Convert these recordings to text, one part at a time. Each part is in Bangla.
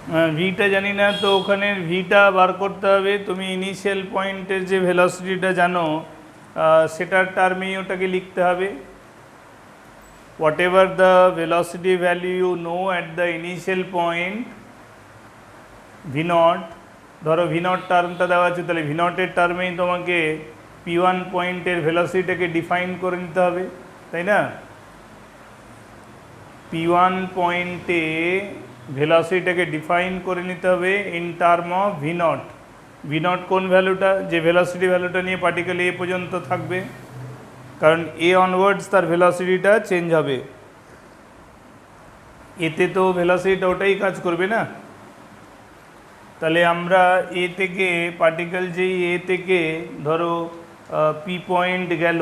ভিটা জানি না, তো ওখানে ভিটা বার করতে হবে। তুমি ইনিশিয়াল পয়েন্টের যে ভেলোসিটিটা জানো, সেটার টার্মেই ওটাকে লিখতে হবে। Whatever the velocity value you know at the initial point v naught, ধরো ভি নট টার্মটা দেওয়া আছে, তাহলে ভি নটের টার্মেই তোমাকে P1 পয়েন্টের ভেলোসিটিটাকে ডিফাইন করে নিতে হবে, তাই না? P1 পয়েন্টে ভেলোসিটিটাকে ডিফাইন করে নিতে হবে in term of V naught. V naught কোন ভ্যালুটা? যে ভেলোসিটি ভ্যালুটা নিয়ে পার্টিকেল এ পর্যন্ত থাকবে, কারণ এ অনওয়ার্ডস তার ভেলোসিটিটা চেঞ্জ হবে। এতে তো ভেলোসিটিটা ওটাই কাজ করবে না। তাহলে আমরা এ থেকে পার্টিকেল যেই এ থেকে ধরো পি পয়েন্ট গেল,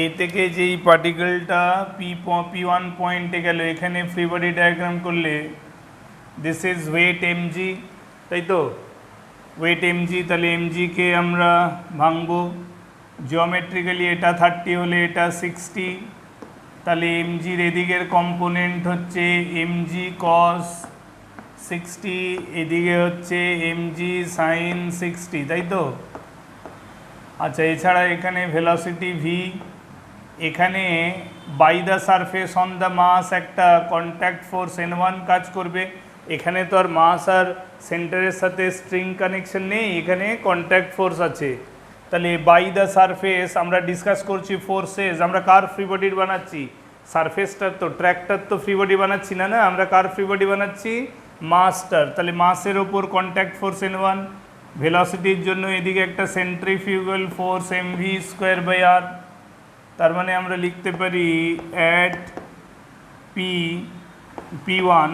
এ থেকে যেই পার্টিকেলটা P1 পয়েন্টে গেল, এখানে ফ্রি বডি ডায়াগ্রাম করলে দিস ইজ ওয়েট mg, তাই তো? ওয়েট mg, তাহলে mgকে আমরা ভাঙবো জিওমেট্রিক্যালি, এটা 30 হলে এটা 60, তাহলে mgর এদিকের কম্পোনেন্ট হচ্ছে mg cos 60, এদিকে হচ্ছে mg sin 60, তাই তো? আচ্ছা, এছাড়া এখানে ভেলোসিটি v, এখানে by the surface on the mass একটা কন্ট্যাক্ট ফোর্স N1 কাজ করবে। এখানে তো আর মাস আর সেন্টারের সাথে স্ট্রিং কানেকশন নেই, এখানে কন্ট্যাক্ট ফোর্স আছে। তাহলে বাই দ্য সারফেস আমরা ডিসকাস করছি ফোর্সেস, আমরা কার ফ্রি বডির বানাচ্ছি? সারফেসটার তো, ট্র্যাকটার তো ফ্রি বডি বানাচ্ছি না, আমরা কার ফ্রি বডি বানাচ্ছি? মাসটার। তাহলে মাসের ওপর কন্ট্যাক্ট ফোর্স N1, ভেলোসিটির জন্য এদিকে একটা সেন্ট্রিফিউগাল ফোর্স mv²/r। তার মানে আমরা লিখতে পারি at P1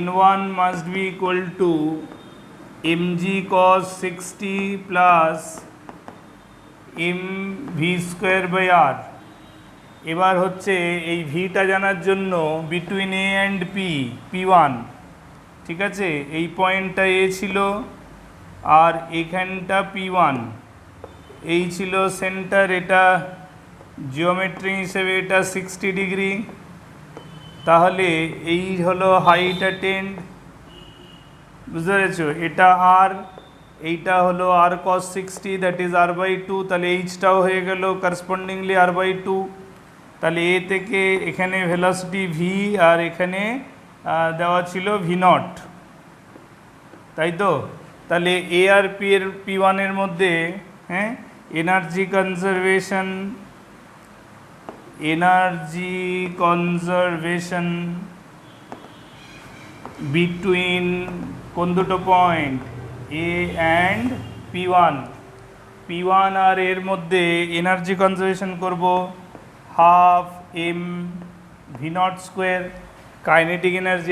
N1 must be equal to mg cos 60 plus mv²/r। এবার হচ্ছে এই ভিটা জানার জন্য বিটুইন এ অ্যান্ড P1, ঠিক আছে, এই পয়েন্টটা এ ছিল আর এখানটা P1, এই ছিল সেন্টার, এটা জিওমেট্রি হিসেবে এটা 60 ডিগ্রি। তাহলে এই হলো হাইট অ্যাটেন্ড, বুঝতে পেরেছো? এটা আর, এইটা হলো r cos 60, that is r/2। তাহলে এইচটাও হয়ে গেল করসপন্ডিংলি r/2। তাহলে এ থেকে এখানে ভেলোসিটি ভি আর এখানে দেওয়া ছিল ভি নট, তাই তো? তাহলে এ আর পি এর P1 এর মধ্যে, হ্যাঁ, এনার্জি কনজারভেশন বিটুইন কোন দুটো পয়েন্ট? এ অ্যান্ড P1 আর এর মধ্যে এনার্জি কনজারভেশন করব হাফ mv²। কাইনেটিক এনার্জি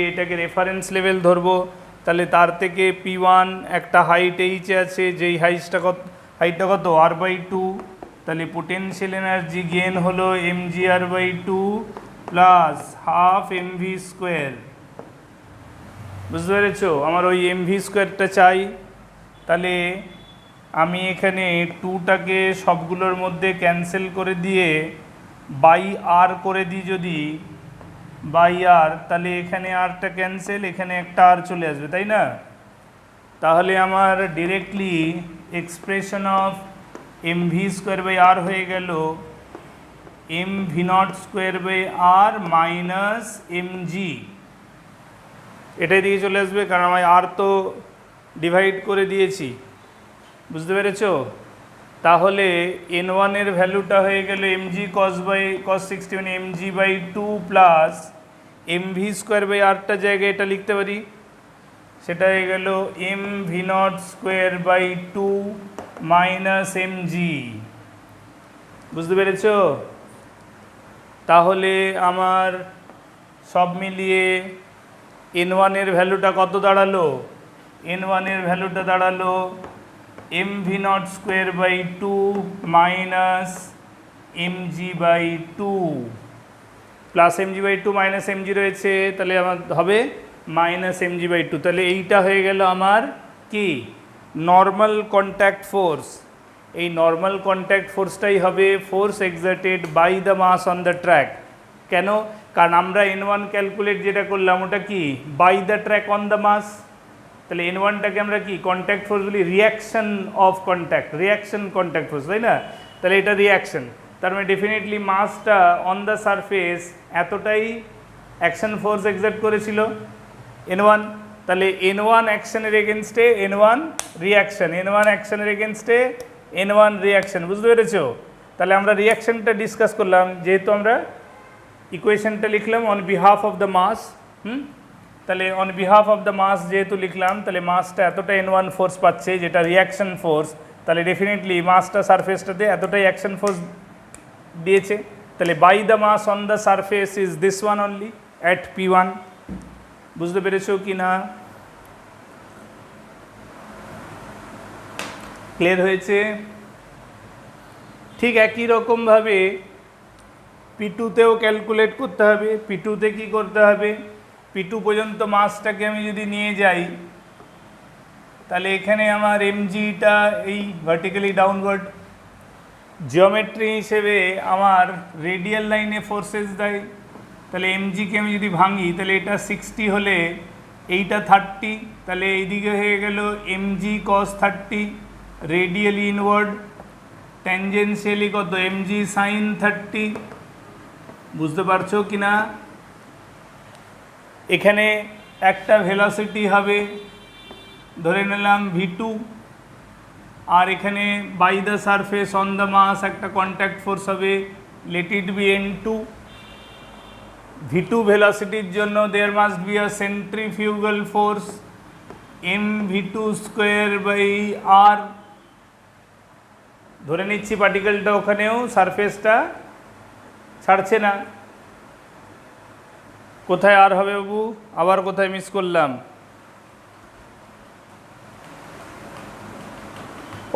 এটাকে রেফারেন্স লেভেল ধরবো। তাহলে তার থেকে P1 একটা হাইট এইচে আছে, যেই হাইটটা কত? r/2। তাহলে পোটেনশিয়াল এনার্জি গেন হলো mgr/2 প্লাস হাফ mv²। বুঝতে পেরেছো? আমার ওই mv²টা চাই। তাহলে আমি এখানে 2টাকে সবগুলোর মধ্যে ক্যান্সেল করে দিয়ে বাই আর করে দিই, যদি বাই আর, তাহলে এখানে আরটা ক্যান্সেল, এখানে একটা আর চলে আসবে, তাই না? তাহলে আমার ডিরেক্টলি এক্সপ্রেশন অফ mv²/r হয়ে গেল mv0²/r মাইনাস mg। এটাই দিকে চলে আসবে, কারণ আমি আর তো ডিভাইড করে দিয়েছি, বুঝতে পেরেছো? তাহলে N1 এর ভ্যালুটা হয়ে গেল mg cos 60, মানে mg/2 প্লাস mv²/rটা জায়গায় এটা লিখতে পারি, সেটা হয়ে গেল mv0²/2 মাইনাস mg। বুঝতে পেরেছো? তাহলে আমার সব মিলিয়ে N1 এর ভ্যালুটা কত দাঁড়ালো? N1 এর ভ্যালুটা দাঁড়ালো mv0²/2 minus mg/2 plus mg/2 minus mg রয়েছে, তাহলে আমার হবে মাইনাস mg/2। তাহলে এইটা হয়ে গেল আমার কি? Normal contact force. এই নর্মাল কন্ট্যাক্ট ফোর্সটাই হবে force exerted by the mass on the track. কেন? কারণ আমরা n1 ক্যালকুলেট যেটা করলাম ওটা কি by the track on the mass, তাহলে n1টাকে আমরা কি কন্ট্যাক্ট ফোর্স বলি, reaction of contact, reaction contact force, তাই না? তাহলে এটা রিয়াকশন, তার মানে ডেফিনেটলি মাসটা অন দ্য সারফেস এতটাই অ্যাকশন ফোর্স এক্সার্ট করেছিল n1, তাহলে n1 অ্যাকশনের এগেনস্টে n1 রিয়াকশন, n1 অ্যাকশনের এগেনস্টে n1 রিয়াকশন, বুঝতে পেরেছো? তাহলে আমরা রিয়াকশনটা ডিসকাস করলাম, যেহেতু আমরা ইকুয়েশনটা লিখলাম on behalf of the mass, তাহলে অন বিহাফ অফ দ্য মাস যেহেতু লিখলাম, তাহলে মাসটা এতটা n1 ফোর্স পাচ্ছে যেটা রিয়াকশন ফোর্স, তাহলে ডেফিনেটলি মাসটা সারফেসটাতে এতটাই অ্যাকশন ফোর্স দিয়েছে, তাহলে by the mass on the surface is this one only at p1, বুঝতে পেরেছো কি না? ক্লিয়ার হয়েছে? ঠিক একই রকমভাবে p2তেও ক্যালকুলেট করতে হবে। p2তে কি করতে হবে, p2 পর্যন্ত মাসটাকে আমি যদি নিয়ে যাই, তাহলে এখানে আমার mgটা এই ভার্টিক্যালি ডাউনওয়ার্ড, জিওমেট্রি হিসেবে আমার রেডিয়াল লাইনে ফোর্সেস দেয়, তাহলে mgকে আমি যদি ভাঙি তাহলে এটা 60 হলে এইটা 30, তাহলে এইদিকে হয়ে গেল mg cos 30, রেডিয়ালি ইনওয়ার্ড, ট্যানজেনশিয়ালি কত mg sin 30, বুঝতে পারছো কি না? এখানে একটা ভেলোসিটি হবে ধরে নিলাম v2, আর এখানে by the surface on the mass একটা কন্ট্যাক্ট ফোর্স হবে, let it be n2, v2 ভেলোসিটির জন্য there must be a centrifugal force mv2 square by r, ধরে নিচ্ছি পার্টিকেলটা ওখানেও সারফেসটা ছাড়ছে না, কোথায় আর হবে বাবু, আবার কোথায় মিস করলাম,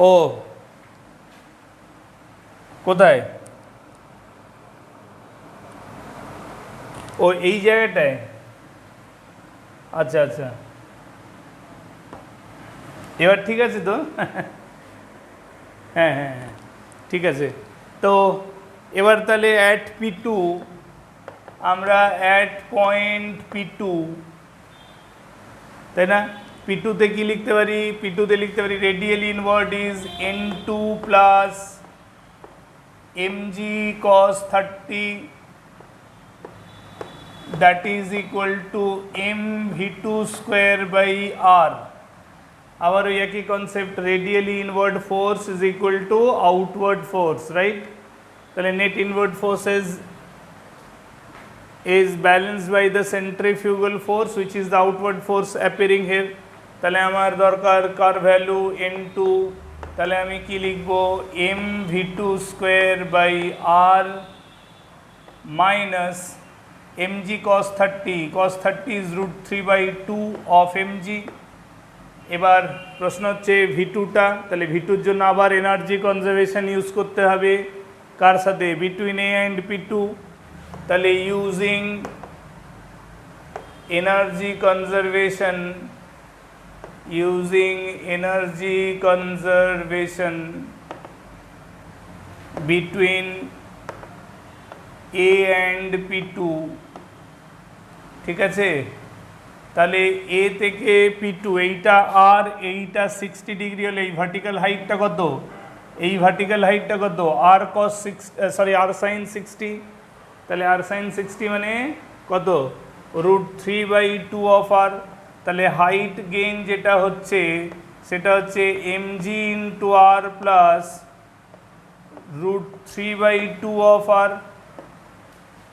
ও কোথায়, ও এই জায়গাটায়, আচ্ছা আচ্ছা, এবার ঠিক আছে তো? হ্যাঁ হ্যাঁ হ্যাঁ ঠিক আছে। তো এবার তাহলে অ্যাট p2 আমরা অ্যাট পয়েন্ট p2, তাই না, p2তে কি লিখতে পারি, p2তে লিখতে পারি radial inward is n2 plus mg cos 30, that is equal to mv2 square by r, আবার ওই একই concept, radially inward force is equal to outward force, right? তাহলে net inward forces is balanced by the centrifugal force which is the outward force appearing here, তাহলে আমার দরকার কার ভ্যালু n2, তাহলে আমি কি লিখবো mv2 square by r minus mg cos 30 is √3/2 of mg। এবার প্রশ্ন হচ্ছে v2টা, তাহলে v2র জন্য আবার এনার্জি কনজারভেশন ইউজ করতে হবে, কার সাথে, বিটুইন a অ্যান্ড p2, তাহলে using energy conservation between a and p2, ঠিক আছে? তাহলে a থেকে p2 এইটা আর এইটা 60 ডিগ্রি হলে এই ভার্টিক্যাল হাইটটা কত, এই ভার্টিক্যাল হাইটটা কত, r cos 6 sorry r sin 60, তাহলে r sin 60 মানে কত, √3/2 অফ r, তাহলে হাইট গেইন যেটা হচ্ছে সেটা হচ্ছে mg into r plus √3/2 of r,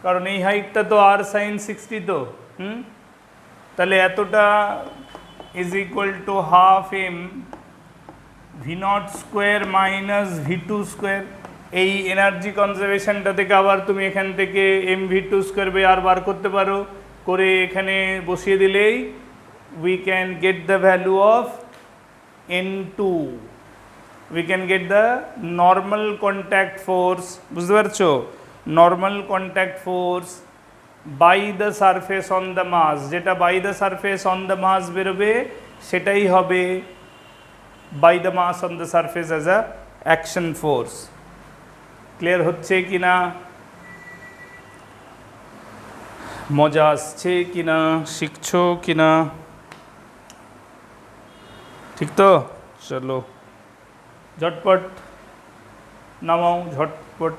কারণ এই হাইটটা তো r sin 60 তো, তাহলে এতটা is equal to half m v0 square minus v2 square. এই এনার্জি কনজারভেশনটা থেকে আবার তুমি এখান থেকে mv2 স্কোয়ার বাই r বার করতে পারো, করে এখানে বসিয়ে দিলেই we can get the value of n2, we can get the normal contact force, বুঝতে পারছো, normal contact force by the surface on the mass, যেটা by the surface on the mass বেরোবে সেটাই হবে by the mass on the surface as a action force. Clear হচ্ছে কি না? মজা আসছে কিনা, শিখছো কিনা, ঠিক তো? চলো ঝটপট নামাও, ঝটপট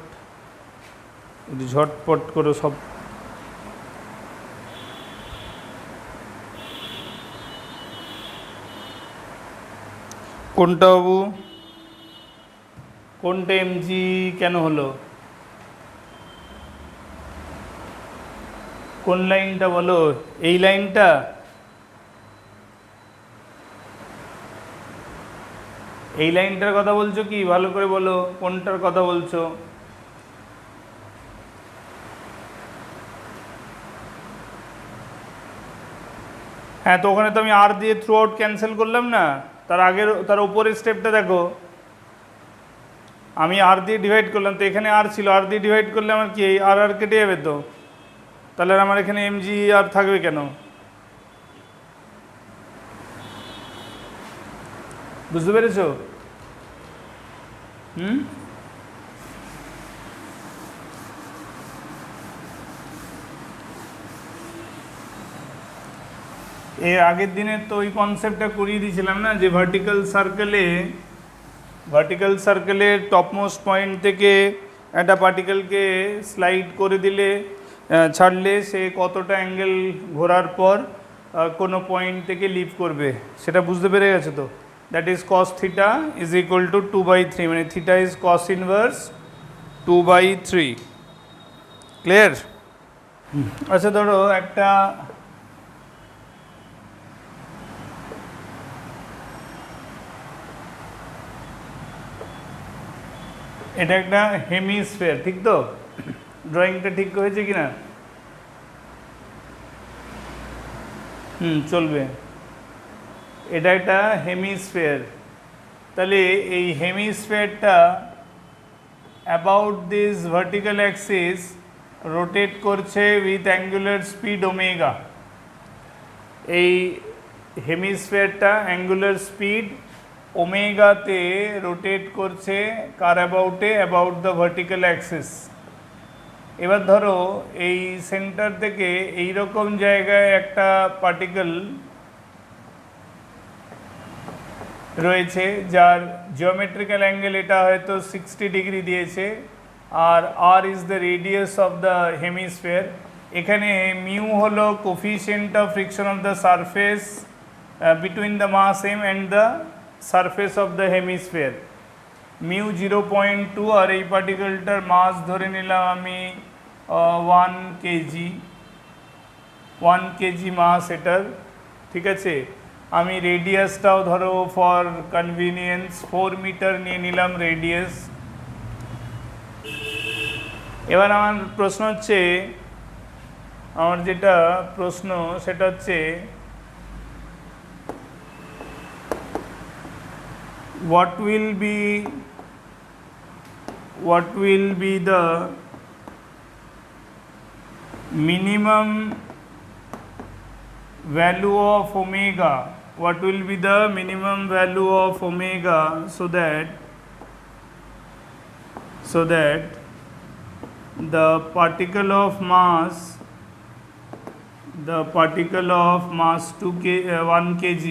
ঝটপট করো সব। কোনটা বাবু, কোনটা এমজি কেন হলো, কোন লাইনটা বলো? এই লাইনটা? এই লাইনটার কথা বলছো কি? ভালো করে বলো কোনটার কথা বলছো। হ্যাঁ, তো ওখানে তো আমি আর দিয়ে থ্রু আউট ক্যান্সেল করলাম না, তার আগের তার উপরের স্টেপটা দেখো, আমি আর দিয়ে ডিভাইড করলাম, তো এখানে আর ছিল, আর দিয়ে ডিভাইড করলে আমার কি আর আর কেটে যাবে, তো তাহলে আর আমার এখানে এমজি আর থাকবে কেন? বুঝতে পেরেছো? এর আগের দিনে তো ওই কনসেপ্টটা করিয়ে দিয়েছিলাম না, যে ভার্টিক্যাল সার্কেলের টপমোস্ট পয়েন্ট থেকে একটা পার্টিকেলকে স্লাইড করে দিলে, ছাড়লে সে কতটা অ্যাঙ্গেল ঘোরার পর কোনো পয়েন্ট থেকে লিভ করবে, সেটা বুঝতে পেরে গেছে তো? That is cos theta is equal two 2/3, মানে theta is cos inverse 2/3। Clear? আচ্ছা ধরো একটা এটা একটা হেমিস্ফিয়ার, ঠিক তো? ড্রয়িংটা ঠিক হয়েছে কি না? চলবে। এটা একটা হেমিস্ফিয়ার, তাহলে এই হেমিস্ফিয়ারটা about this vertical axis rotate করছে উইথ অ্যাঙ্গুলার স্পিড ওমেগা। এই হেমিস্ফিয়ারটা অ্যাঙ্গুলার স্পিড ওমেগাতে রোটেট করছে কার অ্যাবাউটে? About the vertical axis. এবার ধরো এই সেন্টার থেকে এই রকম জায়গায় একটা পার্টিকেল রয়েছে, যার জিওমেট্রিক্যাল অ্যাঙ্গেল এটা হয়তো 60 ডিগ্রি দিয়েছে, আর R is the radius of the hemisphere. এখানে মিউ হলো coefficient of friction of the surface between the mass M and the surface of the hemisphere, mu 0.2, আর এই পার্টিকেলটার মাস ধরে নিলাম আমি 1 কেজি, 1 কেজি মাস এটার, ঠিক আছে? আমি রেডিয়াসটাও ধরো ফর কনভিনিয়েন্স 4 মিটার নিয়ে নিলাম রেডিয়াস। এবার আমার প্রশ্ন হচ্ছে, আমার যেটা প্রশ্ন সেটা হচ্ছে, what will be the minimum value of omega, what will be the minimum value of omega, so that the particle of mass 1 kg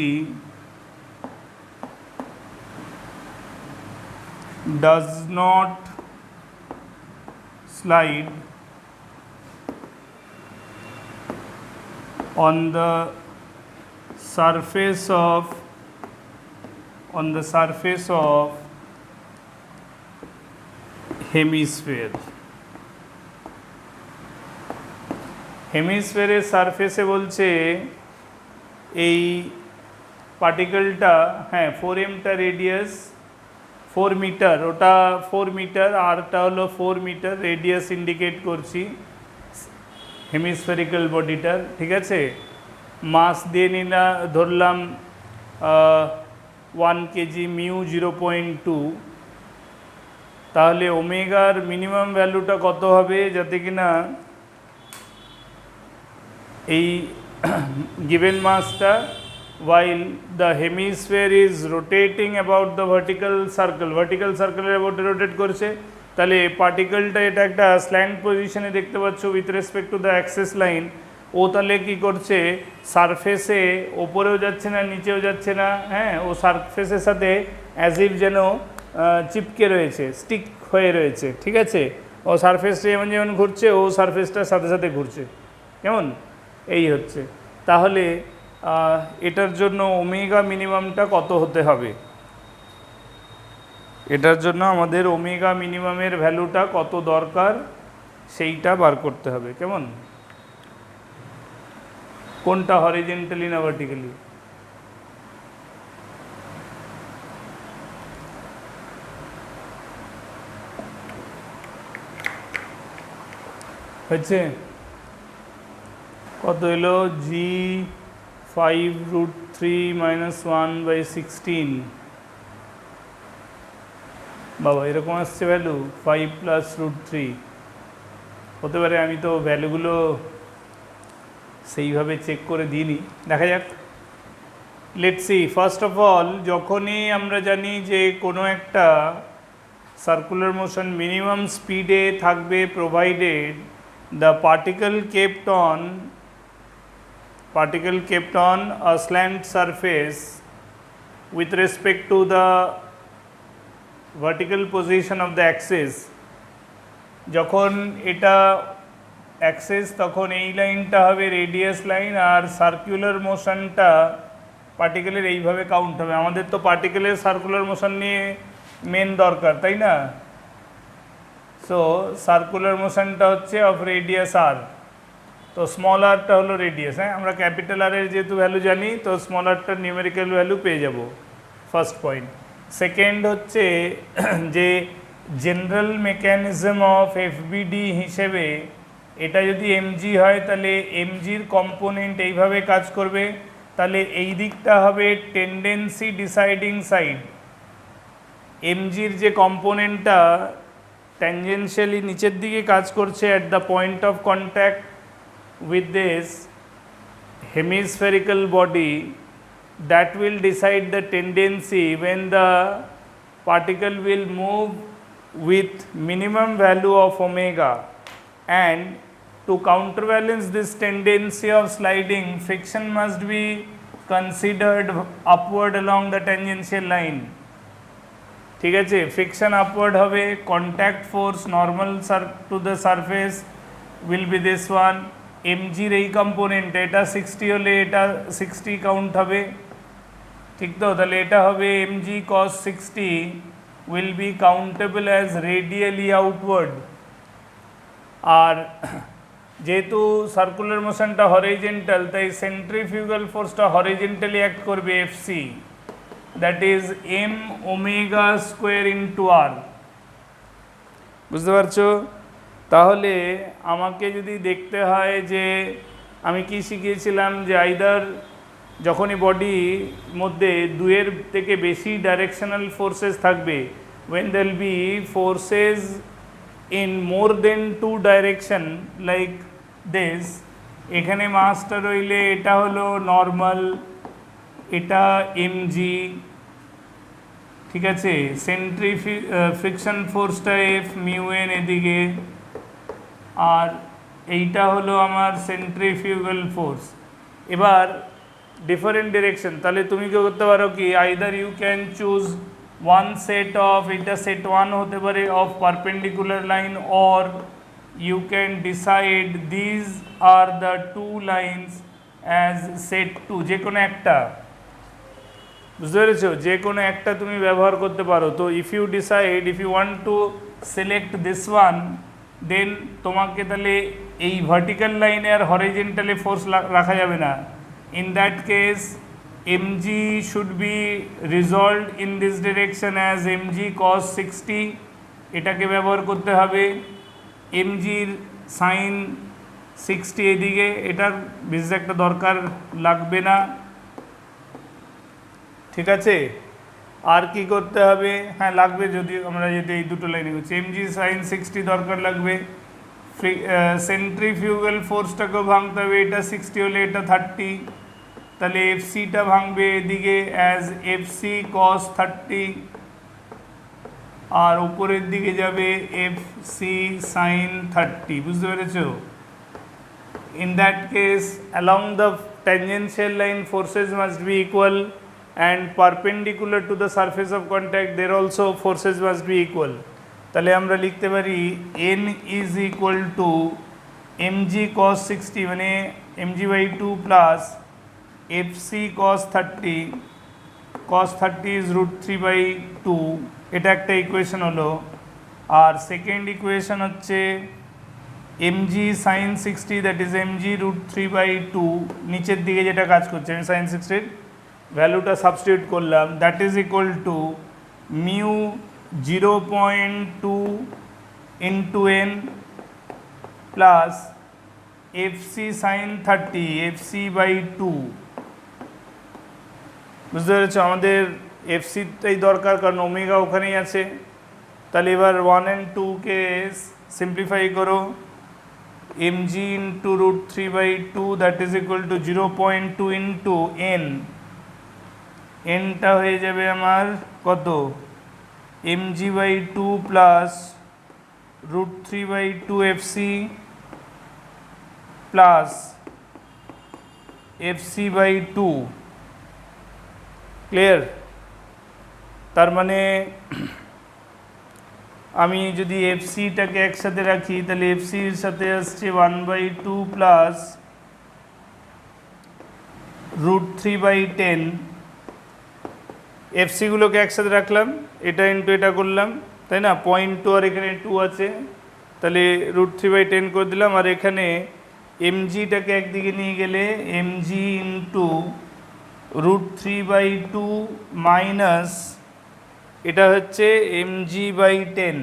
does not slide on the surface of hemisphere. হেমিস্ফিয়ারের সারফেসে বলছে এই পার্টিকেলটা, হ্যাঁ 4mটা রেডিয়াস, 4 মিটার, ওটা 4 মিটার, আরটা হলো 4 মিটার, রেডিয়াস ইন্ডিকেট করছি হেমিস্ফেরিক্যাল বডিটার, ঠিক আছে? মাস দিয়ে ধরলাম 1 কেজি, মিউ 0.2, তাহলে ওমেগার মিনিমাম ভ্যালুটা কত হবে, যাতে কিনা এই গিভেন মাসটা while the hemisphere is rotating about the vertical circle about rotate করছে, তাহলে পার্টিকেলটা এটা একটা স্ল্যান্ট পজিশনে দেখতে পাচ্ছ with respect to the axis line, ও তাহলে কী করছে, সারফেসে ওপরেও যাচ্ছে না নিচেও যাচ্ছে না, হ্যাঁ, ও সারফেসের সাথে অ্যাজিভ যেন চিপকে রয়েছে, স্টিক হয়ে রয়েছে, ঠিক আছে। ও সারফেসটা যেমন যেমন ঘুরছে ও সারফেসটার সাথে সাথে ঘুরছে, কেমন, এই হচ্ছে। তাহলে এটার জন্য ওমেগা মিনিমামটা কত হতে হবে, এটার জন্য আমাদের ওমেগা মিনিমামের ভ্যালুটা কত দরকার সেইটা বার করতে হবে, কেমন, কোনটা হরিজেন্টালি না ভার্টিক্যালি। হচ্ছে কত এলো, g5√3-1/16, বাবা এরকম আসছে ভ্যালু 5+√3 হতে পারে, আমি তো ভ্যালুগুলো সেইভাবে চেক করে দিইনি, দেখা যাক। Let's see, first of all যখনই আমরা জানি যে কোনো একটা সার্কুলার মোশন মিনিমাম স্পিডে থাকবে provided the particle kept on a slant surface with respect to the vertical position of the axis, যখন এটা অ্যাক্সেস তখন এই লাইনটা হবে রেডিয়াস লাইন আর সার্কুলার মোশনটা পার্টিকেলের এইভাবে কাউন্ট হবে। আমাদের তো পার্টিকেলের সার্কুলার মোশন নিয়ে মেন দরকার, তাই না। সো সার্কুলার মোশনটা হচ্ছে অফ রেডিয়াস আর, তো স্মল আরটা হলো রেডিয়াস, হ্যাঁ, আমরা ক্যাপিটাল আরের যেহেতু ভ্যালু জানি তো স্মল আরটার নিউমেরিক্যাল ভ্যালু পেয়ে যাব, ফার্স্ট পয়েন্ট। সেকেন্ড হচ্ছে যে জেনারেল মেকানিজম অফ এফবিডি হিসেবে এটা যদি এমজি হয় তাহলে এমজির কম্পোনেন্ট এইভাবে কাজ করবে, তাহলে এই দিকটা হবে টেন্ডেন্সি ডিসাইডিং সাইড। এমজির যে কম্পোনেন্টটা ট্যানজেনশিয়ালি নিচের দিকে কাজ করছে at the point of contact with this hemispherical body, that will decide the tendency when the particle will move with minimum value of omega, and to counterbalance this tendency of sliding, friction must be considered upward along the tangential line, ঠিক আছে। ফ্রিকশন আপওয়ার্ড হবে, contact force normal to the surface will be this one. এমজির এই কম্পোনেন্ট এটা 60 হলে এটা 60 কাউন্ট হবে, ঠিক তো, তাহলে এটা হবে mg cos 60 will be countable as radially outward. আর যেহেতু সার্কুলার মোশনটা হরিজেন্টাল তাই সেন্ট্রিফিউগাল ফোর্সটা হরিজেন্টালি অ্যাক্ট করবে FC, that is M omega square into R, বুঝতে পারছো। তাহলে আমাকে যদি দেখতে হয় যে আমি কি শিখিয়েছিলাম যে আইদার যখনই বডির মধ্যে দুয়ের থেকে বেশি ডাইরেকশনাল ফোর্সেস থাকবে, when there will be forces in more than two direction like this, এখানে মাসটা রইলে এটা হলো নর্মাল, এটা এমজি, ঠিক আছে, ফ্রিকশন ফোর্সটা এফ মিউ এন এদিকে, আর এইটা হলো আমার সেন্ট্রিফিউগাল ফোর্স। এবার ডিফারেন্ট ডিরেকশন, তাহলে তুমি কি করতে পারো কি, either you can choose one set of, এটা সেট ওয়ান হতে পারে of perpendicular line, or you can decide these are the two lines as set two, যে কোনো একটা, বুঝতে পেরেছো, যে কোনো একটা তুমি ব্যবহার করতে পারো। তো if you decide, if you want to select this one, then তোমাকে তাহলে এই ভার্টিক্যাল লাইনে আর হরিজেন্টালে ফোর্স রাখা যাবে না। In that case MG should be resolved in this direction as MG cos 60, এটাকে ব্যবহার করতে হবে। এমজির সাইন 60 এদিকে, এটার বিশেষ একটা দরকার লাগবে না, ঠিক আছে। আর কি করতে হবে, হ্যাঁ লাগবে, যদি আমরা যদি এই দুটো লাইনে করছি, এমজি সাইন 60 দরকার লাগবে। সেন্ট্রিফিউগাল ফোর্সটাকেও ভাঙতে হবে, এটা 60 হলে এটা 30, তাহলে এফসিটা ভাঙবে এদিকে অ্যাজ এফসি cos 30, আর উপরের দিকে যাবে এফসি সাইন 30, বুঝতে পেরেছো। in that case along the tangential line forces must be equal, and perpendicular to the surface of contact there also forces must be equal. তাহলে আমরা লিখতে পারি n is equal to mg cos 60 মানে mg/2 plus fc cos 30, cos 30 is √3/2, এটা একটা ইকুয়েশন হলো। আর সেকেন্ড ইকুয়েশন হচ্ছে mg sin 60 that is mg √3/2, নিচের দিকে যেটা কাজ করছে আমি sin 60 ভ্যালুটা সাবস্টিটিউট করলাম, that is equal two mu 0.2 into n plus fc sin 30 fc/2। বুঝতে পেরেছো? আমাদের এফসিটাই দরকার কারণ ওমেগা ওখানেই আছে। তাহলে এবার 1 and 2কে সিম্পলিফাই করো, mg into √3/2 that is equal two 0.2 into n, nটা হয়ে যাবে আমার কত mg/2 plus √3/2 fc plus fc/2। Clear? তার মানে আমি যদি এফসিটাকে একসাথে রাখি তাহলে এফসির সাথে আসছে 1/2 প্লাস √3/10, এফসিগুলোকে একসাথে রাখলাম, এটা ইন্টু এটা করলাম, তাই না? 0.2 আর এখানে 2 আছে, তাহলে √3/10 করে দিলাম। আর এখানে এমজিটাকে একদিকে নিয়ে গেলে এমজি ইন্টু √3/2 মাইনাস এটা হচ্ছে mg/10।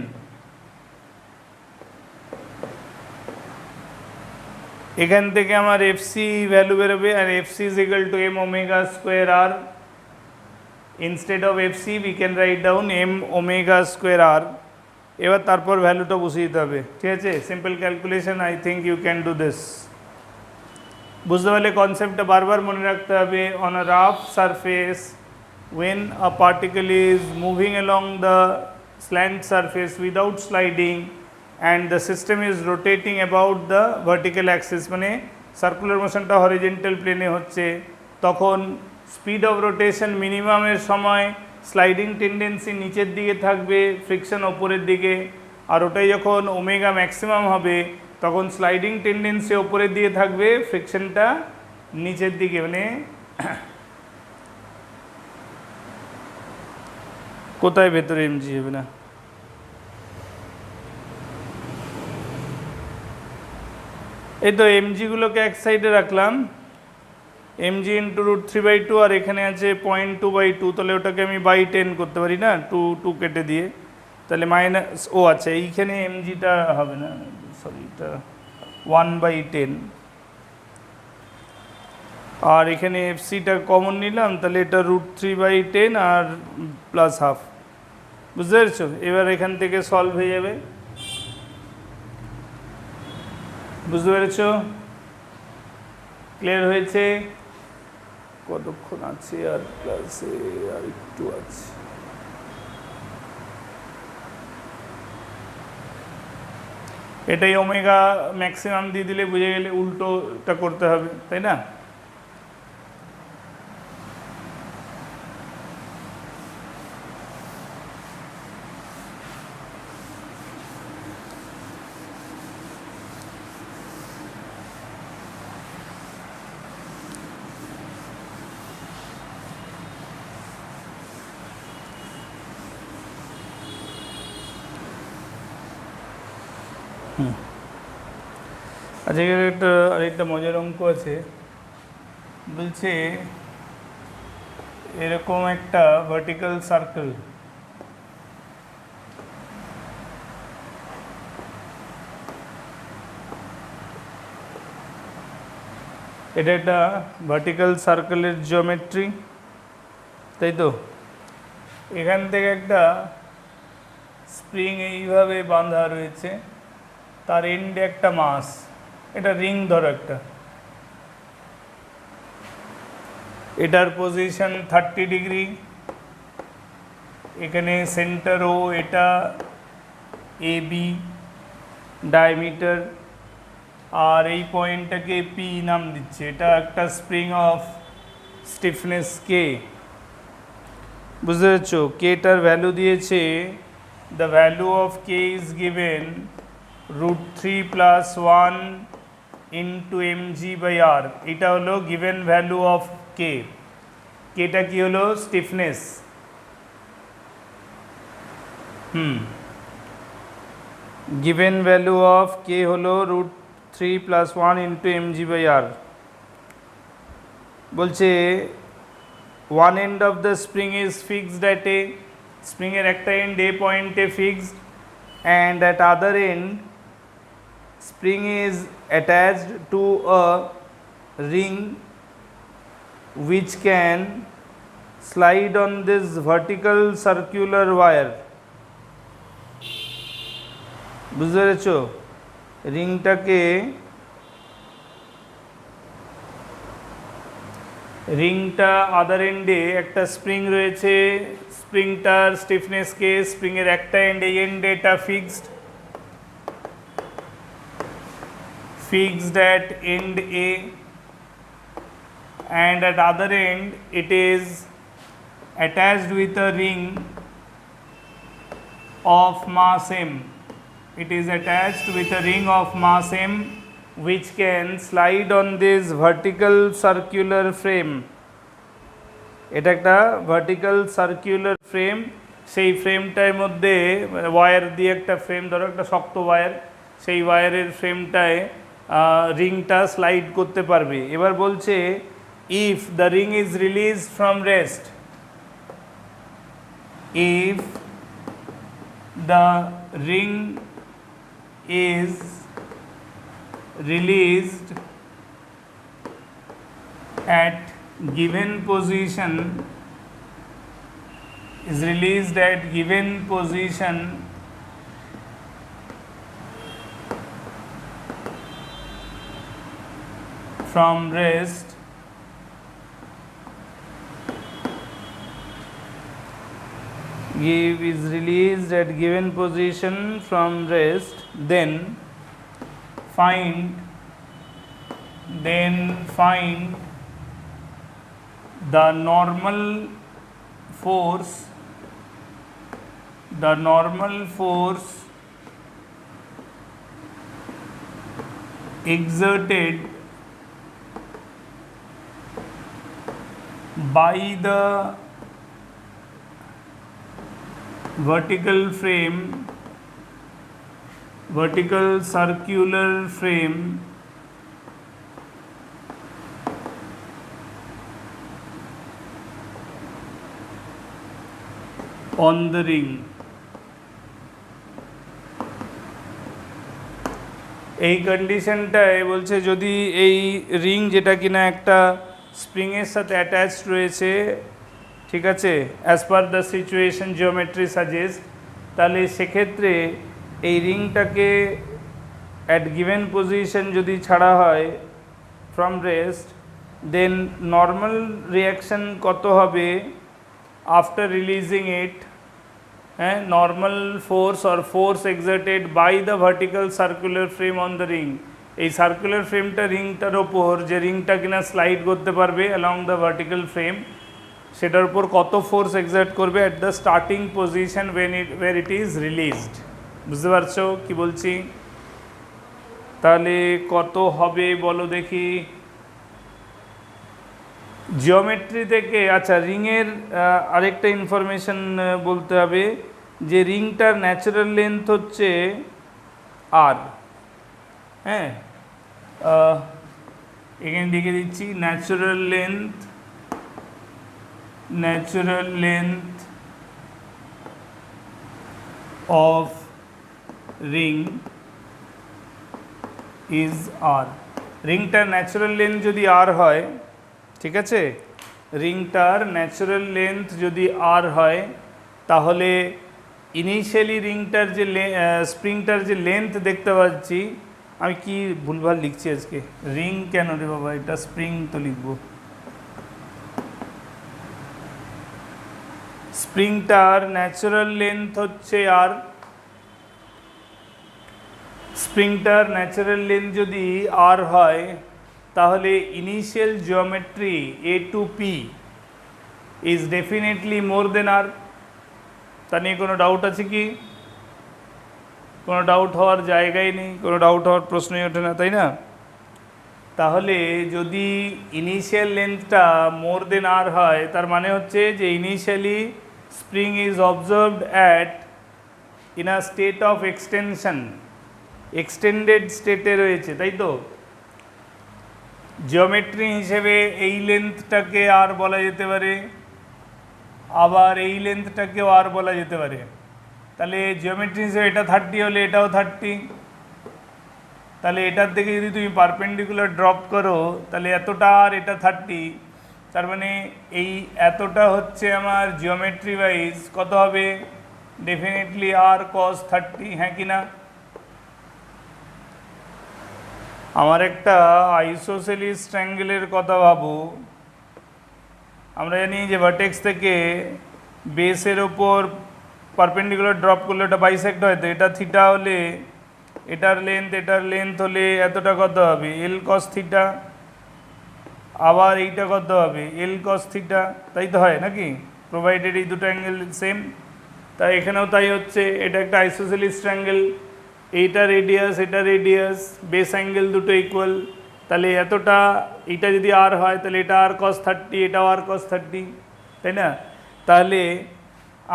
এখান থেকে আমার এফসি ভ্যালু বেরোবে, আর FC is equal to m omega square R. Instead of FC we can write down m omega square R. এবার তারপর ভ্যালুটা বসিয়ে দিতে হবে, ঠিক আছে? Simple calculation, I think you can do this. বুঝতে পারলে কনসেপ্টটা বারবার মনে রাখতে হবে। On a rough surface when a particle is moving along the slant surface without sliding and the system is rotating about the vertical axis, মানে সার্কুলার মোশনটা হরিজেন্টাল প্লেনে হচ্ছে, তখন স্পিড অফ রোটেশন মিনিমামের সময় স্লাইডিং টেন্ডেন্সি নিচের দিকে থাকবে, ফ্রিকশন ওপরের দিকে। আর ওটাই যখন ওমেগা ম্যাক্সিমাম হবে তখন স্লাইডিং টেন্ডেন্সি ওপরের দিকে থাকবে, ফ্রিকশনটা নিচের দিকে। মানে কোথায় ভেতরে এমজি হবে না? এই তো এমজিগুলোকে এক সাইডে রাখলাম, mg ইন্টু √3/2, আর এখানে আছে 0.2/2, তাহলে ওটাকে আমি বাই 10 করতে পারি না, 2 কেটে দিয়ে, তাহলে মাইনাস ও আচ্ছা এইখানে এমজিটা হবে না, সরি এটা 1/10, আর এখানে এফসিটা কমন নিলাম, তাহলে এটা √3/10 আর প্লাস হাফ। বুঝতে পেরেছো? এবার এখান থেকে সলভ হয়ে যাবে। বুঝতে পেরেছো? ক্লিয়ার হয়েছে? কতক্ষণ আছে আর ক্লাসে? আর একটু আছে। এটাই ওমেগা ম্যাক্সিমাম দিয়ে দিলে বুঝে গেলে উল্টোটা করতে হবে, তাই না? আচ্ছা, এখানে আরেকটা মজার অঙ্ক আছে। বলছে এরকম একটা ভার্টিক্যাল সার্কেল, এটা একটা ভার্টিক্যাল সার্কেলের জিওমেট্রি, তাই তো? এখান থেকে একটা স্প্রিং এইভাবে বাঁধা রয়েছে, তার এন্ডে একটা মাস, এটা রিং ধরো একটা, এটার পজিশন 30 ডিগ্রি, এখানে সেন্টার ও, এটা এ বি ডায়ামিটার আর এই পয়েন্টটাকে পি নাম দিচ্ছে। এটা একটা স্প্রিং অফ স্টিফনেস কে, বুঝতে পারছো? কেটার ভ্যালু দিয়েছে, the value of K is given √3 + 1 into mg/r। এটা হলো গিভেন ভ্যালু অফ কে। কেটা কি হলো? স্টিফনেস। গিভেন ভ্যালু অফ কে হলো √3 + 1 ইন্টু mg/r। বলছে one end of the spring is fixed at a, spring এর একটা end a point A fixed, and at other end spring is attached to a ring which can slide on this vertical circular wire। বুঝতে পেরেছো? রিংটাকে রিংটা আদার এন্ডে একটা স্প্রিং রয়েছে, স্প্রিংটার স্টিফনেস কে, স্প্রিংয়ের একটা এন্ড, এই এন্ডে এটা fixed at end A, and at other end it is attached with a ring of mass m। It is attached with a ring of mass m which can slide on this vertical circular frame। এটা একটা ভার্টিক্যাল সার্কুলার ফ্রেম। সেই ফ্রেমটার মধ্যে ওয়্যার দিয়ে একটা ফ্রেম, ধরো একটা শক্ত ওয়্যার, সেই ওয়্যারের ফ্রেমটায় রিংটা স্লাইড করতে পারবে। এবার বলছে if the ring is released from rest, if the ring is released at given position, is released at given position from rest, is released at given position from rest, then find the normal force exerted by the vertical circular frame on the ring। এই কন্ডিশনটায় বলছে যদি এই রিং, যেটা কিনা একটা স্প্রিংয়ের সাথে অ্যাটাচড রয়েছে, ঠিক আছে, as per the situation geometry suggest, তাহলে সেক্ষেত্রে এই রিংটাকে অ্যাট গিভেন পজিশন যদি ছাড়া হয় from rest, then normal reaction কত হবে আফটার রিলিজিং ইট, হ্যাঁ, normal force or force exerted by the vertical circular frame on the ring. এই সার্কুলার ফ্রেমটা রিংটার ওপর, যে রিংটা কিনা স্লাইড করতে পারবে অ্যালং দ্য ভার্টিক্যাল ফ্রেম, সেটার উপর কত ফোর্স এক্সার্ট করবে at the starting position where it is released. বুঝতে পারছো কি বলছি? তাহলে কত হবে বলো দেখি। জিওমেট্রি থেকে, আচ্ছা, রিংয়ের আরেকটা ইনফরমেশন বলতে হবে, যে রিংটার ন্যাচারাল লেন্থ হচ্ছে আর, হ্যাঁ, এখানে লিখে দিচ্ছি natural length of ring is R. রিংটার ন্যাচারাল লেন্থ যদি আর হয়, ঠিক আছে, রিংটার ন্যাচারাল লেন্থ যদি আর হয়, তাহলে ইনিশিয়ালি রিংটার যে স্প্রিংটার যে লেন্থ দেখতে পাচ্ছি, আমি কি ভুলভাল লিখছি আজকে, রিং কেন রে বাবা, এটা স্প্রিং তো লিখবো। স্প্রিংটার ন্যাচারাল লেন্থ হচ্ছে আর, স্প্রিংটার ন্যাচারাল লেন্থ যদি আর হয় তাহলে initial geometry A to P is definitely more than R. তা নিয়ে কোনো ডাউট আছে কি? কোনো ডাউট হওয়ার জায়গাই নেই, কোনো ডাউট হওয়ার প্রশ্নই ওঠে না, তাই না? তাহলে যদি ইনিশিয়াল লেন্থটা মোর দেন আর হয় তার মানে হচ্ছে যে initially spring is observed at in a state of extension, extended স্টেটে রয়েছে, তাই তো? জিওমেট্রি হিসেবে এই লেন্থটাকে আর বলা যেতে পারে, আবার এই লেন্থটাকেও আর বলা যেতে পারে। তাহলে জিওমেট্রি হিসেবে এটা 30 হলে এটাও 30। তাহলে এটার থেকে যদি তুমি পারপেন্ডিকুলার ড্রপ করো তাহলে এতটা আর এটা 30, তার মানে এই এতটা হচ্ছে আমার জিওমেট্রি ওয়াইজ কত হবে? ডেফিনেটলি আর কস 30, হ্যাঁ কি না? আমার একটা আইসোসেলিস ট্রায়াঙ্গেলের কথা ভাবো। আমরা জানি যে ভার্টেক্স থেকে বেসের ওপর পারপেন্ডিকুলার ড্রপ করলে ওটা বাইসেক্ট হয়, তো এটা থিটা হলে এটার লেন্থ হলে এতটা কত হবে? এল কস থিটা। আবার এইটা কত হবে? এল কস থিটা, তাই তো হয় নাকি? প্রোভাইডেড এই দুটো অ্যাঙ্গেল সেম। তাই এখানেও তাই হচ্ছে, এটা একটা আইসোসেলিস ট্রায়াঙ্গেল, এইটা রেডিয়াস এটা রেডিয়াস, বেস অ্যাঙ্গেল দুটো ইকুয়াল। তাহলে এতটা, এইটা যদি আর হয় তাহলে এটা আর কস 30, এটাও আর কস 30, তাই না? তাহলে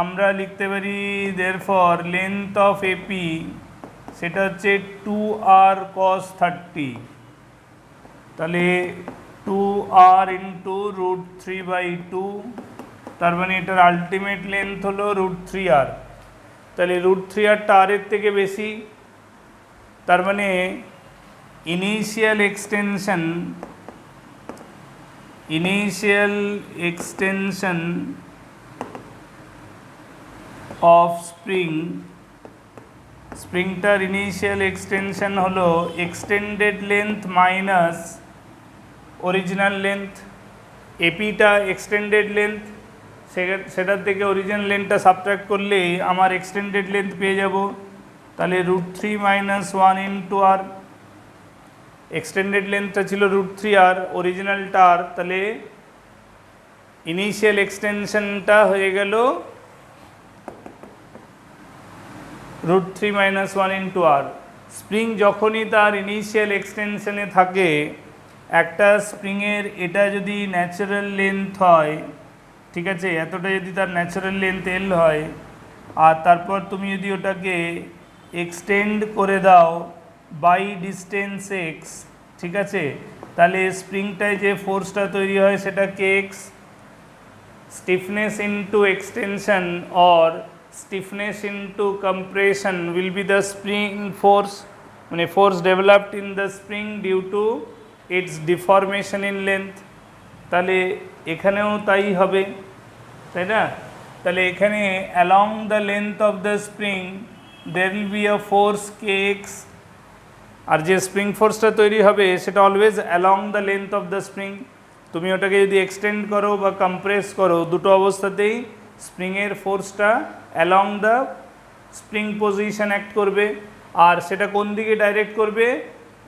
আমরা লিখতে পারি দেয়ারফর লেন্থ অফ এপি সেটা হচ্ছে 2r cos 30। তাহলে 2r ইন্টু √3/2, তার মানে এটার আলটিমেট লেন্থ হলো √3r। তাহলে √3rটা আর এর থেকে বেশি, তার মানে ইনিশিয়াল এক্সটেনশন অফ স্প্রিংটার ইনিশিয়াল এক্সটেনশন হলো extended length minus original length. এপিটা এক্সটেন্ডেড লেন্থ, সেটার থেকে অরিজিনাল লেন্থটা সাবট্রাক্ট করলেই আমার এক্সটেন্ডেড লেন্থ পেয়ে যাব। তাহলে √3 - 1 ইন্টু আর, এক্সটেন্ডেড লেন্থটা ছিল √3r, অরিজিনালটা আর, তাহলে ইনিশিয়াল এক্সটেনশনটা হয়ে গেল √3 - 1 ইন্টু আর। স্প্রিং যখনই তার ইনিশিয়াল এক্সটেনশনে থাকে, একটা স্প্রিংয়ের এটা যদি ন্যাচারাল লেন্থ হয়, ঠিক আছে, এতটা যদি তার ন্যাচারাল লেন্থ এল হয়, আর তারপর তুমি যদি ওটাকে এক্সটেন্ড করে দাও বাই ডিস্টেন্স এক্স, ঠিক আছে, তাহলে স্প্রিংটায় যে ফোর্সটা তৈরি হয় সেটা kx, stiffness into extension or stiffness into compression will be the spring force, মানে force developed in the spring due to its deformation in length। তাহলে এখানেও তাই হবে, তাই না? তাহলে এখানে along the length of the spring there will be a force kx, আর যে স্প্রিং ফোর্সটা তৈরি হবে সেটা always along the length of the spring. তুমি ওটাকে যদি এক্সটেন্ড করো বা কম্প্রেস করো, দুটো অবস্থাতেই স্প্রিংয়ের ফোর্সটা along the spring position act করবে। আর সেটা কোন দিকে ডাইরেক্ট করবে?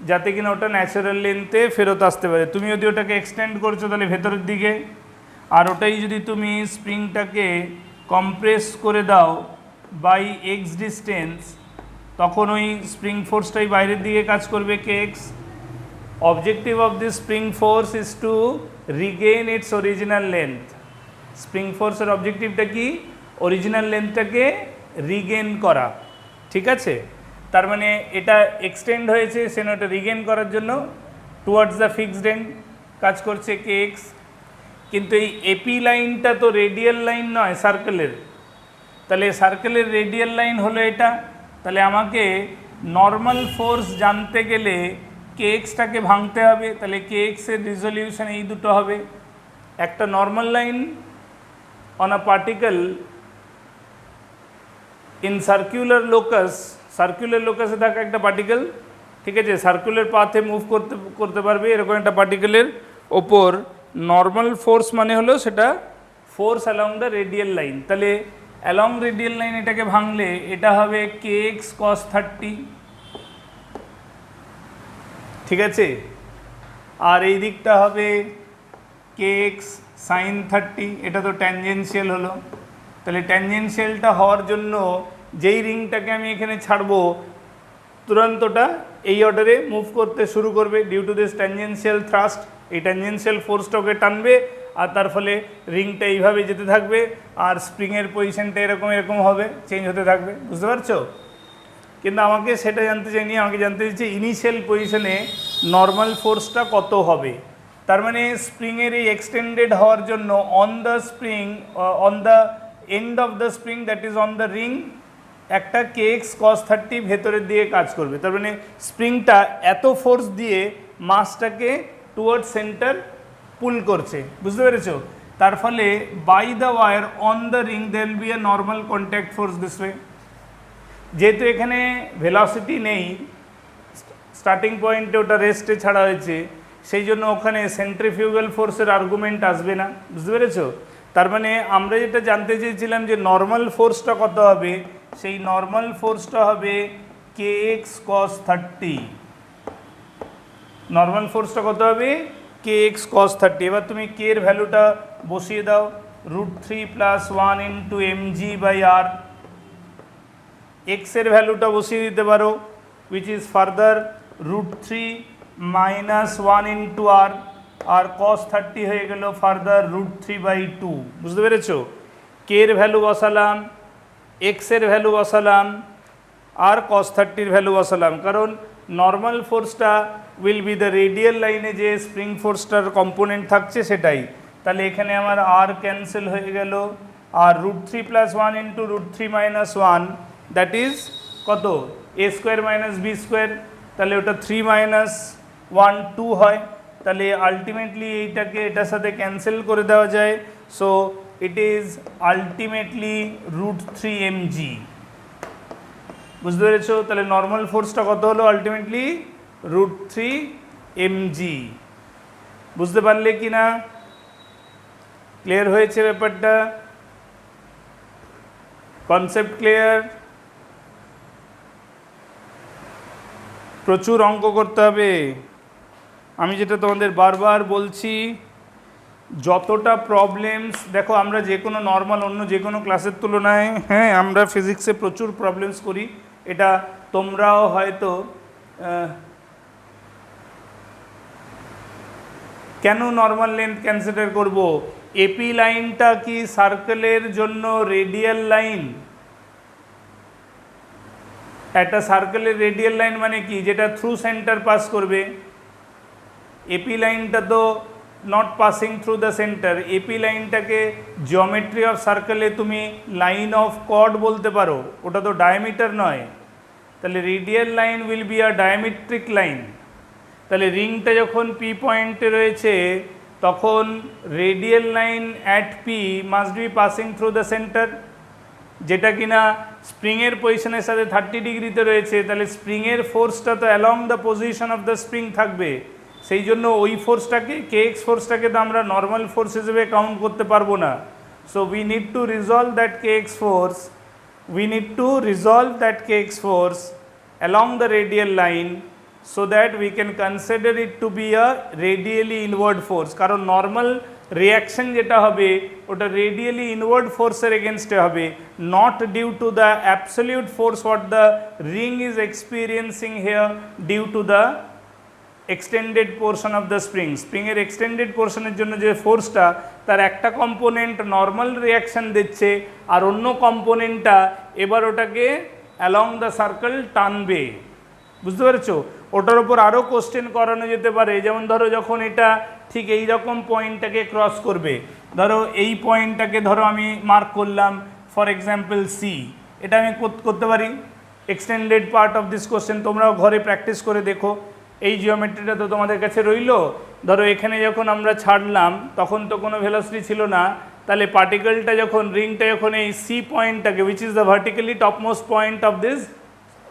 যাতে কিনা ওটা ন্যাচারাল লেন্থে ফেরত আসতে পারে। তুমি যদি ওটাকে এক্সটেন্ড করছো তাহলে ভেতরের দিকে, আর ওটাই যদি তুমি স্প্রিংটাকে কম্প্রেস করে দাও বাই এক্স ডিস্টেন্স, তখন ওই স্প্রিং ফোর্সটাই বাইরের দিকে কাজ করবে kx। Objective of this spring force is two Regain it's original length. Spring ফোর্সের অবজেক্টিভটা কি? অরিজিনাল লেন্থটাকে রিগেইন করা, ঠিক আছে? তার মানে এটা এক্সটেন্ড হয়েছে, সেটা ওটা রিগেইন করার জন্য টুয়ার্ডস দ্য ফিক্সড এন্ড কাজ করছে kx। কিন্তু এই এপি লাইনটা তো রেডিয়াল লাইন নয়, সার্কেলের। তাহলে সার্কেলের রেডিয়াল লাইন হলো এটা। তাহলে আমাকে নর্মাল ফোর্স জানতে গেলে kxটাকে ভাঙতে হবে। তাহলে kx এর রিজলিউশন এই দুটো হবে, একটা normal line on a particle in circular লোকাসে থাকা একটা পার্টিকেল, ঠিক আছে, সার্কুলার পাথে মুভ করতে পারবে এরকম একটা পার্টিকেলের ওপর নর্মাল ফোর্স মানে হলো সেটা force along the radial line. তাহলে অ্যালং রেডিয়াল লাইন এটাকে ভাঙলে এটা হবে kx cos 30, ঠিক আছে। আর এই দিকটা হবে kx sin 30, এটা তো ট্যানজেনশিয়াল হলো। তাহলে ট্যানজেনশিয়ালটা হওয়ার জন্য যেই রিংটাকে আমি এখানে ছাড়বো তুরন্তটা এই অর্ডারে মুভ করতে শুরু করবে due to this tangential thrust. এই ট্যানজেনশিয়াল ফোর্সটাকে টানবে আর তার ফলে রিংটা এইভাবে যেতে থাকবে আর স্প্রিংয়ের পজিশনটা এরকম এরকম হবে, চেঞ্জ হতে থাকবে, বুঝতে পারছো? কিন্তু আমাকে সেটা জানতে চাইনি, আমাকে জানতে চাইছে ইনিশিয়াল পজিশনে নর্মাল ফোর্সটা কত হবে। তার মানে স্প্রিংয়ের এই এক্সটেন্ডেড হওয়ার জন্য on the spring, on the end of the spring that is on the ring, একটা kx cos 30 ভেতরের দিকে কাজ করবে। তার মানে স্প্রিংটা এত ফোর্স দিয়ে মাসটাকে টুয়ার্ড সেন্টার পুল করছে, বুঝতে পেরেছো? তার ফলে by the wire on the ring there will be a normal contact force this way. যেহেতু এখানে ভেলোসিটি নেই, স্টার্টিং পয়েন্টে ওটা রেস্টে ছাড়া হয়েছে, সেই জন্য ওখানে সেন্ট্রিফিউগাল ফোর্সের আর্গুমেন্ট আসবে না, বুঝতে পেরেছো? তার মানে আমরা যেটা জানতে চেয়েছিলাম যে নর্মাল ফোর্সটা কত হবে, সেই নর্মাল ফোর্সটা হবে kx cos 30। নর্মাল ফোর্সটা কত হবে? kx cos 30। এবার তুমি k এর ভ্যালুটা বসিয়ে দাও, √3 + 1 × mg/r। x এর ভ্যালুটা বসিয়ে দিতে পারো, which is further √3 - 1 × r, R cos 30 হয়ে গেল ফার্দার √3/2, বুঝতে পেরেছো? কে এর ভ্যালু বসালাম, এক্স এর ভ্যালু বসালাম আর cos 30 এর ভ্যালু বসালাম, কারণ নর্মাল ফোর্সটা উইল বি দ্য রেডিয়াল লাইনে যে স্প্রিং ফোর্সটার কম্পোনেন্ট থাকছে সেটাই। তাহলে এখানে আমার আর ক্যান্সেল হয়ে গেল, আর √3 + 1 × √3 - 1 দ্যাট ইজ কত? a² - b²। তাহলে ওটা 3 - 1 2 হয়। তাহলে আলটিমেটলি এইটাকে এটার সাথে ক্যান্সেল করে দেওয়া যায়, so it is ultimately √3 mg, বুঝতে পেরেছো? তাহলে নর্মাল ফোর্সটা কত হলো? Ultimately √3 mg। বুঝতে পারলে কি না? ক্লিয়ার হয়েছে ব্যাপারটা? Concept clear? প্রচুর অঙ্ক করতে হবে। আমি যেটা তোমাদের বারবার বলছি, যতটা প্রবলেমস, দেখো আমরা যে কোনো নর্মাল অন্য যে কোনো ক্লাসের তুলনায়, হ্যাঁ, আমরা ফিজিক্সে প্রচুর প্রবলেমস করি, এটা তোমরাও হয়তো। কেন নর্মাল লেন্থ কনসিডার করব? এপি লাইনটা কি সার্কেলের জন্য রেডিয়াল লাইন? একটা সার্কেলের রেডিয়াল লাইন মানে কি? যেটা থ্রু সেন্টার পাস করবে। এপি লাইনটা তো not passing through the center. AP লাইনটাকে জিওমেট্রি অফ সার্কেলে তুমি লাইন অফ কর্ড বলতে পারো, ওটা তো ডায়ামিটার নয়। তাহলে radial line will be a diametric line. তাহলে রিংটা যখন পি পয়েন্টে রয়েছে তখন radial line at P must be passing through the centre, যেটা কিনা স্প্রিংয়ের পজিশনের সাথে 30 ডিগ্রিতে রয়েছে। তাহলে স্প্রিংয়ের ফোর্সটা তো along the position of the spring থাকবে, সেই জন্য ওই ফোর্সটাকে, kx ফোর্সটাকে তো আমরা নর্মাল ফোর্স হিসেবে কাউন্ট করতে পারবো না। So we need to resolve that kx force, we need to resolve that kx force along the radial line, so that we can consider it to be a radially inward force, কারণ নর্মাল রিয়াকশন যেটা হবে ওটা রেডিয়ালি ইনওয়ার্ড ফোর্সের এগেনস্টে হবে, not due to the absolute force what the ring is experiencing here due to the extended portion of the spring. স্প্রিংয়ের এক্সটেন্ডেড পোর্শনের জন্য যে ফোর্সটা, তার একটা কম্পোনেন্ট নর্মাল রিয়াকশন দিচ্ছে আর অন্য কম্পোনেন্টটা এবার ওটাকে অ্যালং দ্য সার্কেল টানবে, বুঝতে পেরেছো? ওটার ওপর আরও কোশ্চেন করানো যেতে পারে, যেমন ধরো যখন এটা ঠিক এই রকম পয়েন্টটাকে ক্রস করবে, ধরো এই পয়েন্টটাকে ধরো আমি মার্ক করলাম ফর এক্সাম্পল সি, এটা আমি করতে পারি extended part of this question. তোমরাও ঘরে প্র্যাকটিস করে দেখো। এই জিওমেট্রিটা তো তোমাদের কাছে রইলো। ধরো এখানে যখন আমরা ছাড়লাম তখন তো কোনো ভেলোসিটি ছিল না, তাহলে পার্টিকেলটা যখন, রিংটা যখন এই সি পয়েন্টটাকে, which is the vertically topmost point of this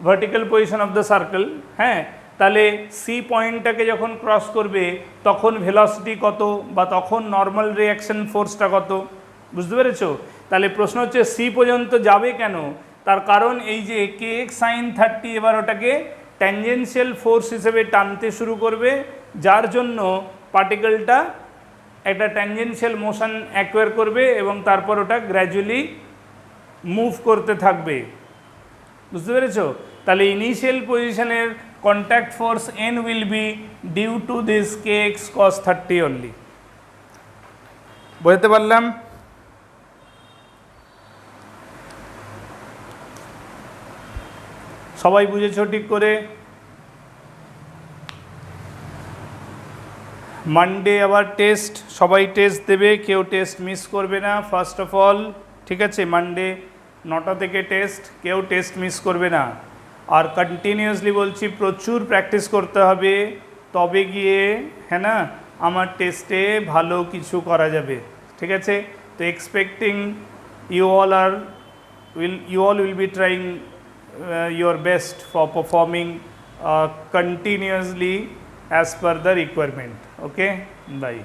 vertical position of the circle, হ্যাঁ, তাহলে সি পয়েন্টটাকে যখন ক্রস করবে তখন ভেলোসিটি কত, বা তখন নর্মাল রিয়াকশন ফোর্সটা কত, বুঝতে পেরেছো? তাহলে প্রশ্ন হচ্ছে সি পর্যন্ত যাবে কেন? তার কারণ এই যে kx sin 30 এবার ওটাকে ট্যানজেনশিয়াল ফোর্স হিসেবে টানতে শুরু করবে, যার জন্য পার্টিকেলটা একটা ট্যানজেনশিয়াল মোশন অ্যাকোয়ার করবে এবং তারপর ওটা গ্র্যাজুয়ালি মুভ করতে থাকবে। বুঝতে পেরেছো? তাহলে ইনিশিয়াল পজিশনের contact force n will be due to this kx cos 30 only. বুঝতে পারলাম? সবাই বুঝেছো ঠিক করে? মানডে আবার টেস্ট, সবাই টেস্ট দেবে, কেউ টেস্ট মিস করবে না ফার্স্ট অফ অল, ঠিক আছে? মানডে 9টা থেকে টেস্ট, কেউ টেস্ট মিস করবে না। আর কন্টিনিউয়াসলি বলছি প্রচুর প্র্যাকটিস করতে হবে, তবে গিয়ে হ্যাঁ না আমার টেস্টে ভালো কিছু করা যাবে, ঠিক আছে? তো expecting you all will be trying your best for performing continuously as per the requirement. Okay, bye.